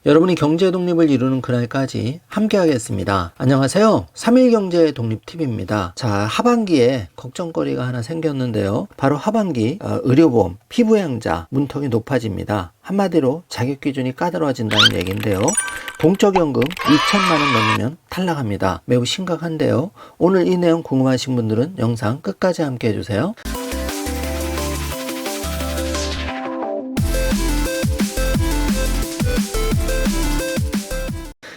여러분이 경제 독립을 이루는 그날까지 함께 하겠습니다. 안녕하세요. 3일 경제 독립 팁입니다. 자, 하반기에 걱정거리가 하나 생겼는데요. 바로 하반기 의료보험, 피부양자 문턱이 높아집니다. 한마디로 자격기준이 까다로워진다는 얘기인데요. 공적연금 2천만 원 넘으면 탈락합니다. 매우 심각한데요. 오늘 이 내용 궁금하신 분들은 영상 끝까지 함께 해주세요.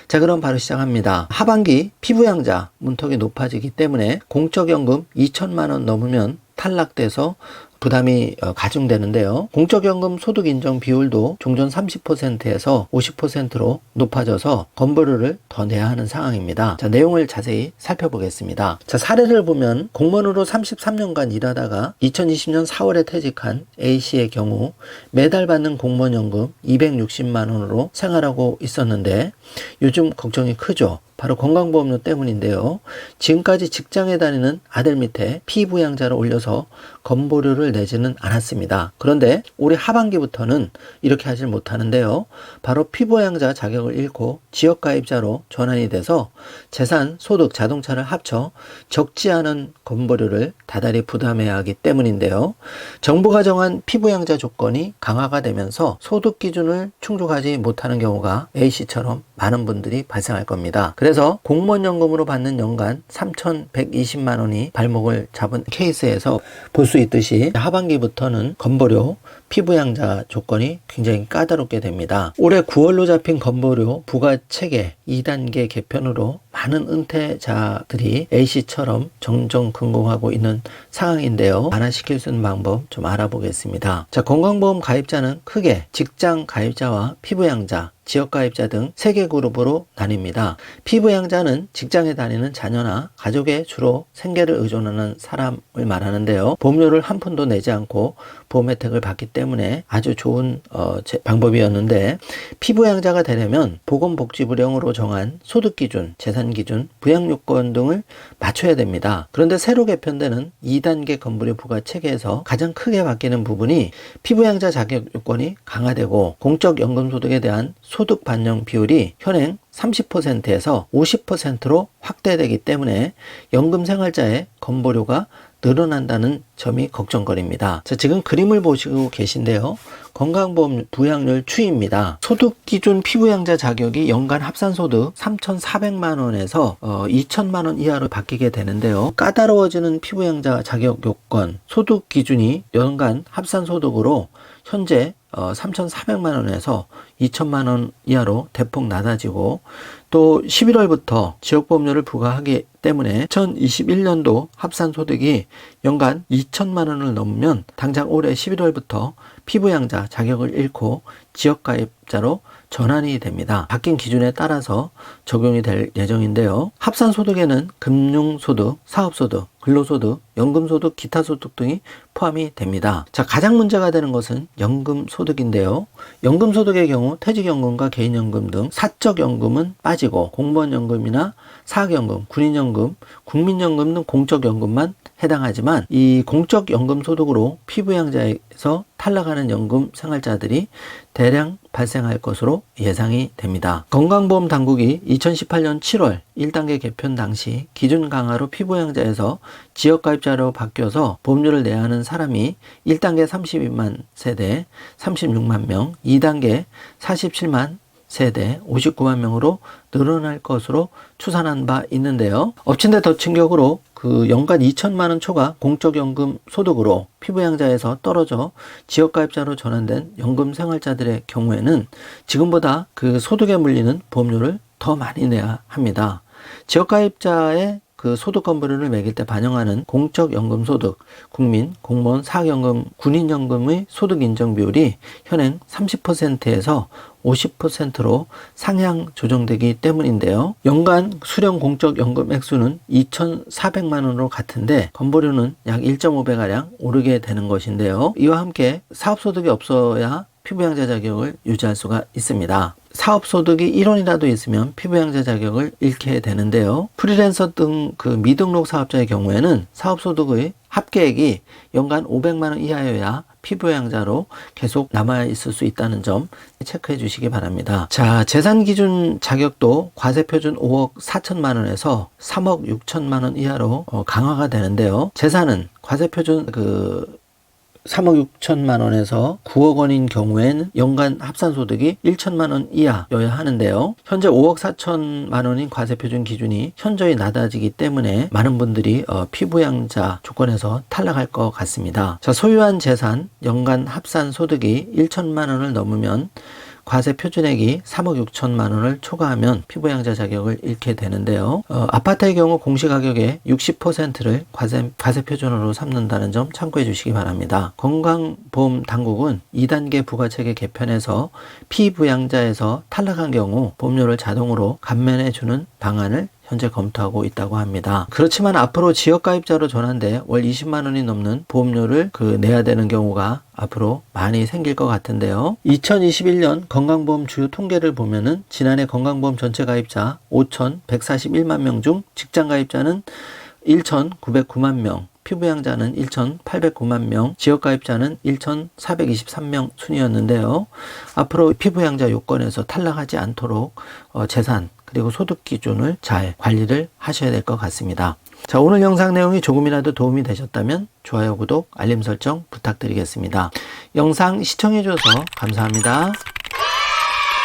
자, 그럼 바로 시작합니다. 하반기 피부양자 문턱이 높아지기 때문에 공적연금 2천만 원 넘으면 탈락돼서 부담이 가중되는데요. 공적연금 소득 인정 비율도 종전 30%에서 50%로 높아져서 건보료를 더 내야 하는 상황입니다. 자, 내용을 자세히 살펴보겠습니다. 자, 사례를 보면 공무원으로 33년간 일하다가 2020년 4월에 퇴직한 A씨의 경우 매달 받는 공무원연금 260만 원으로 생활하고 있었는데 요즘 걱정이 크죠. 바로 건강보험료 때문인데요. 지금까지 직장에 다니는 아들 밑에 피부양자를 올려서 건보료를 내지는 않았습니다. 그런데 올해 하반기부터는 이렇게 하질 못하는데요. 바로 피부양자 자격을 잃고 지역가입자로 전환이 돼서 재산, 소득, 자동차를 합쳐 적지 않은 건보료를 다달이 부담해야 하기 때문인데요. 정부가 정한 피부양자 조건이 강화가 되면서 소득 기준을 충족하지 못하는 경우가 A씨처럼 많은 분들이 발생할 겁니다. 그래서 공무원연금으로 받는 연간 3,120만 원이 발목을 잡은 케이스에서 볼 수 있듯이 하반기부터는 건보료, 피부양자 조건이 굉장히 까다롭게 됩니다. 올해 9월로 잡힌 건보료 부과체계 2단계 개편으로 많은 은퇴자들이 A씨처럼 정전긍긍하고 있는 상황인데요. 완화시킬 수 있는 방법 좀 알아보겠습니다. 자, 건강보험 가입자는 크게 직장 가입자와 피부양자, 지역가입자 등 3개 그룹으로 나뉩니다. 피부양자는 직장에 다니는 자녀나 가족에 주로 생계를 의존하는 사람을 말하는데요. 보험료를 한 푼도 내지 않고 보험 혜택을 받기 때문에 아주 좋은 방법이었는데, 피부양자가 되려면 보건복지부령으로 정한 소득기준, 재산기준, 부양요건 등을 맞춰야 됩니다. 그런데 새로 개편되는 2단계 건보료 부과 체계에서 가장 크게 바뀌는 부분이 피부양자 자격 요건이 강화되고 공적연금소득에 대한 소득 반영 비율이 현행 30%에서 50%로 확대되기 때문에 연금생활자의 건보료가 늘어난다는 점이 걱정거리입니다. 자, 지금 그림을 보시고 계신데요. 건강보험 부양률 추이입니다. 소득기준 피부양자 자격이 연간 합산소득 3,400만 원에서 2천만 원 이하로 바뀌게 되는데요. 까다로워지는 피부양자 자격 요건, 소득기준이 연간 합산소득으로 현재 3,400만 원에서 2천만 원 이하로 대폭 낮아지고, 또 11월부터 지역보험료를 부과하기 때문에 2021년도 합산소득이 연간 2천만 원을 넘으면 당장 올해 11월부터 피부양자 자격을 잃고 지역가입자로 전환이 됩니다. 바뀐 기준에 따라서 적용이 될 예정인데요. 합산소득에는 금융소득, 사업소득, 근로소득, 연금소득, 기타소득 등이 포함이 됩니다. 자, 가장 문제가 되는 것은 연금소득인데요. 연금소득의 경우 퇴직연금과 개인연금 등 사적연금은 빠지고 공무원연금이나 사학연금, 군인연금, 국민연금 등 공적연금만 해당하지만, 이 공적연금 소득으로 피부양자에서 탈락하는 연금 생활자들이 대량 발생할 것으로 예상이 됩니다. 건강보험 당국이 2018년 7월 1단계 개편 당시 기준 강화로 피부양자에서 지역가입자로 바뀌어서 보험료를 내야 하는 사람이 1단계 32만 세대 36만 명, 2단계 47만 세대 59만 명으로 늘어날 것으로 추산한 바 있는데요. 엎친 데 덮친 격으로 연간 2천만 원 초과 공적연금 소득으로 피부양자에서 떨어져 지역가입자로 전환된 연금 생활자들의 경우에는 지금보다 소득에 물리는 보험료를 더 많이 내야 합니다. 지역가입자의 소득 건보료를 매길 때 반영하는 공적연금소득, 국민, 공무원, 사학연금, 군인연금의 소득 인정 비율이 현행 30%에서 50%로 상향 조정되기 때문인데요. 연간 수령 공적연금 액수는 2,400만 원으로 같은데 건보료는 약 1.5배가량 오르게 되는 것인데요. 이와 함께 사업소득이 없어야 피부양자 자격을 유지할 수가 있습니다. 사업소득이 1원이라도 있으면 피부양자 자격을 잃게 되는데요. 프리랜서 등 미등록 사업자의 경우에는 사업소득의 합계액이 연간 500만 원 이하여야 피부양자로 계속 남아 있을 수 있다는 점 체크해 주시기 바랍니다. 자, 재산 기준 자격도 과세 표준 5억 4천만 원에서 3억 6천만 원 이하로 강화가 되는데요. 재산은 과세 표준 3억 6천만 원에서 9억 원인 경우에는 연간 합산소득이 1천만 원 이하여야 하는데요. 현재 5억 4천만 원인 과세표준 기준이 현저히 낮아지기 때문에 많은 분들이 피부양자 조건에서 탈락할 것 같습니다. 자, 소유한 재산 연간 합산소득이 1천만 원을 넘으면 과세 표준액이 3억 6천만 원을 초과하면 피부양자 자격을 잃게 되는데요. 아파트의 경우 공시가격의 60%를 과세 표준으로 삼는다는 점 참고해 주시기 바랍니다. 건강보험당국은 2단계 부가체계 개편에서 피부양자에서 탈락한 경우 보험료를 자동으로 감면해 주는 방안을 현재 검토하고 있다고 합니다. 그렇지만 앞으로 지역가입자로 전환돼 월 20만 원이 넘는 보험료를 내야 되는 경우가 앞으로 많이 생길 것 같은데요. 2021년 건강보험 주요 통계를 보면은 지난해 건강보험 전체 가입자 5,141만 명 중 직장가입자는 1,909만 명, 피부양자는 1,809만 명, 지역가입자는 1,423명 순이었는데요. 앞으로 피부양자 요건에서 탈락하지 않도록 재산 그리고 소득 기준을 잘 관리를 하셔야 될 것 같습니다. 자, 오늘 영상 내용이 조금이라도 도움이 되셨다면 좋아요, 구독, 알림 설정 부탁드리겠습니다. 영상 시청해 주셔서 감사합니다.